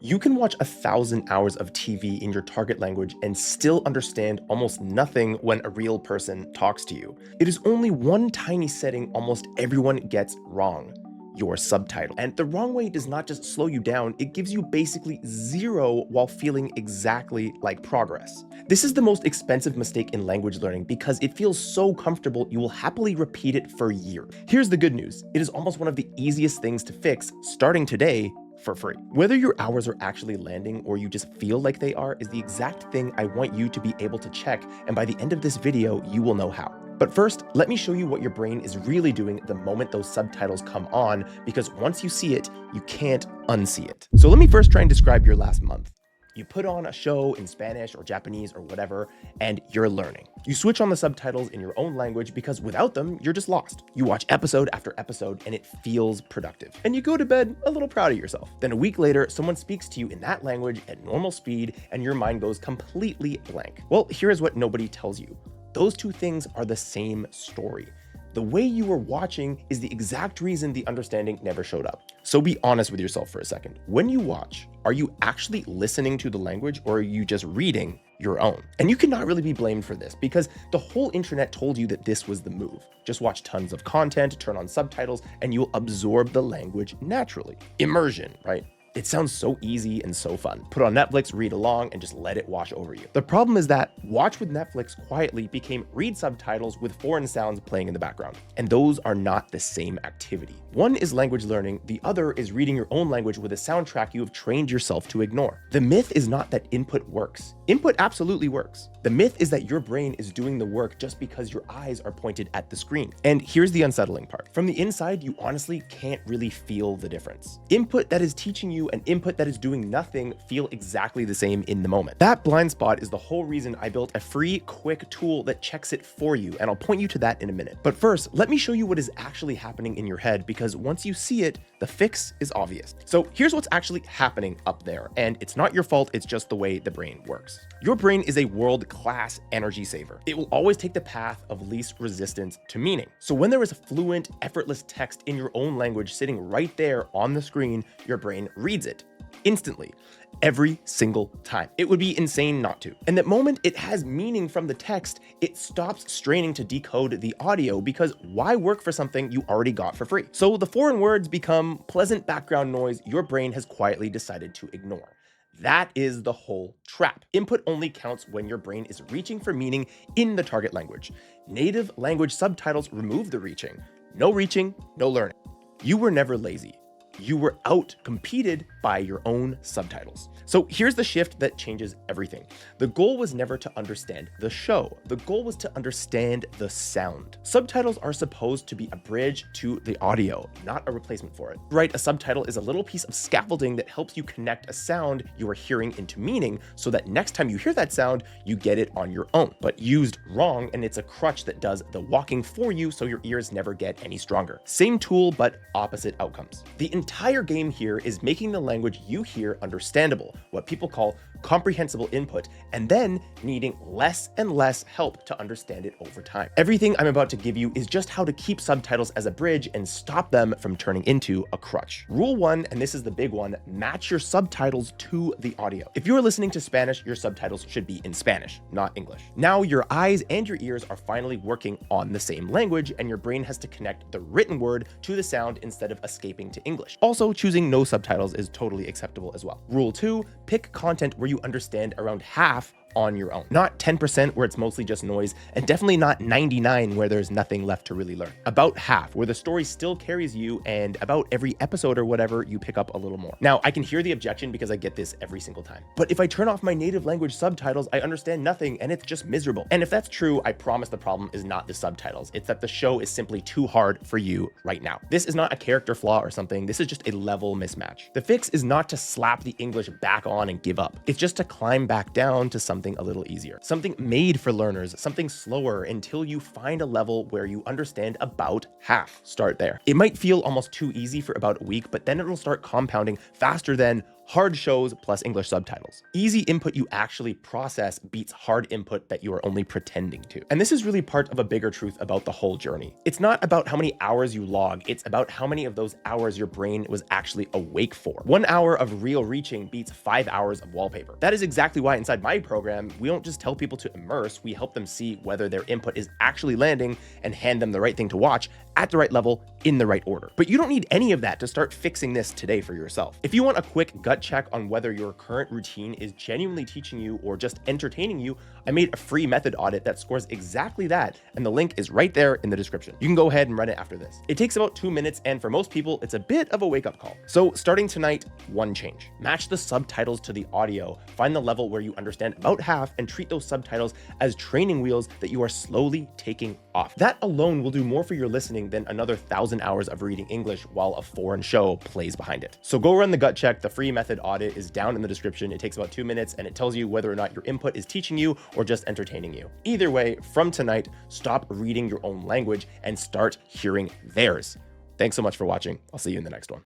You can watch 1,000 hours of TV in your target language and still understand almost nothing when a real person talks to you. It is only one tiny setting almost everyone gets wrong: your subtitle. And the wrong way does not just slow you down, it gives you basically zero while feeling exactly like progress. This is the most expensive mistake in language learning because it feels so comfortable you will happily repeat it for years. Here's the good news: it is almost one of the easiest things to fix starting today for free. Whether your hours are actually landing or you just feel like they are is the exact thing I want you to be able to check, and by the end of this video, you will know how. But first, let me show you what your brain is really doing the moment those subtitles come on, because once you see it, you can't unsee it. So let me first try and describe your last month. You put on a show in Spanish or Japanese or whatever, and you're learning. You switch on the subtitles in your own language because without them, you're just lost. You watch episode after episode and it feels productive. And you go to bed a little proud of yourself. Then a week later, someone speaks to you in that language at normal speed and your mind goes completely blank. Well, here's what nobody tells you. Those two things are the same story. The way you were watching is the exact reason the understanding never showed up. So be honest with yourself for a second. When you watch, are you actually listening to the language or are you just reading your own? And you cannot really be blamed for this because the whole internet told you that this was the move. Just watch tons of content, turn on subtitles, and you'll absorb the language naturally. Immersion, right? It sounds so easy and so fun. Put on Netflix, read along, and just let it wash over you. The problem is that watch with Netflix quietly became read subtitles with foreign sounds playing in the background. And those are not the same activity. One is language learning, the other is reading your own language with a soundtrack you have trained yourself to ignore. The myth is not that input works. Input absolutely works. The myth is that your brain is doing the work just because your eyes are pointed at the screen. And here's the unsettling part. From the inside, you honestly can't really feel the difference. Input that is teaching you and input that is doing nothing feel exactly the same in the moment. That blind spot is the whole reason I built a free, quick tool that checks it for you, and I'll point you to that in a minute. But first, let me show you what is actually happening in your head, because once you see it, the fix is obvious. So here's what's actually happening up there, and it's not your fault, it's just the way the brain works. Your brain is a world-class energy saver. It will always take the path of least resistance to meaning. So when there is a fluent, effortless text in your own language sitting right there on the screen, your brain reads it instantly, every single time. It would be insane not to. And the moment it has meaning from the text, it stops straining to decode the audio, because why work for something you already got for free? So the foreign words become pleasant background noise your brain has quietly decided to ignore. That is the whole trap. Input only counts when your brain is reaching for meaning in the target language. Native language subtitles remove the reaching. No reaching, no learning. You were never lazy. You were out-competed by your own subtitles. So here's the shift that changes everything. The goal was never to understand the show. The goal was to understand the sound. Subtitles are supposed to be a bridge to the audio, not a replacement for it. Right, a subtitle is a little piece of scaffolding that helps you connect a sound you are hearing into meaning, so that next time you hear that sound, you get it on your own. But used wrong, and it's a crutch that does the walking for you so your ears never get any stronger. Same tool, but opposite outcomes. The entire game here is making the language you hear understandable, what people call comprehensible input, and then needing less and less help to understand it over time. Everything I'm about to give you is just how to keep subtitles as a bridge and stop them from turning into a crutch. Rule 1, and this is the big one, match your subtitles to the audio. If you're listening to Spanish, your subtitles should be in Spanish, not English. Now your eyes and your ears are finally working on the same language, and your brain has to connect the written word to the sound instead of escaping to English. Also, choosing no subtitles is totally acceptable as well. Rule 2, pick content where you understand around half on your own. Not 10% where it's mostly just noise, and definitely not 99 where there's nothing left to really learn. About half where the story still carries you, and about every episode or whatever you pick up a little more. Now, I can hear the objection because I get this every single time. But if I turn off my native language subtitles, I understand nothing and it's just miserable. And if that's true, I promise the problem is not the subtitles. It's that the show is simply too hard for you right now. This is not a character flaw or something. This is just a level mismatch. The fix is not to slap the English back on and give up. It's just to climb back down to something a little easier, something made for learners, something slower, until you find a level where you understand about half. Start there. It might feel almost too easy for about a week, but then it'll start compounding faster than hard shows plus English subtitles. Easy input you actually process beats hard input that you are only pretending to. And this is really part of a bigger truth about the whole journey. It's not about how many hours you log, it's about how many of those hours your brain was actually awake for. 1 hour of real reaching beats 5 hours of wallpaper. That is exactly why inside my program, we don't just tell people to immerse, we help them see whether their input is actually landing and hand them the right thing to watch at the right level in the right order. But you don't need any of that to start fixing this today for yourself. If you want a quick gut check on whether your current routine is genuinely teaching you or just entertaining you, I made a free method audit that scores exactly that, and the link is right there in the description. You can go ahead and run it after this. It takes about 2 minutes, and for most people, it's a bit of a wake-up call. So starting tonight, one change. Match the subtitles to the audio, find the level where you understand about half, and treat those subtitles as training wheels that you are slowly taking off. That alone will do more for your listening than another 1,000 hours of reading English while a foreign show plays behind it. So go run the gut check. The free method audit is down in the description. It takes about 2 minutes, and it tells you whether or not your input is teaching you or just entertaining you. Either way, from tonight, stop reading your own language and start hearing theirs. Thanks so much for watching. I'll see you in the next one.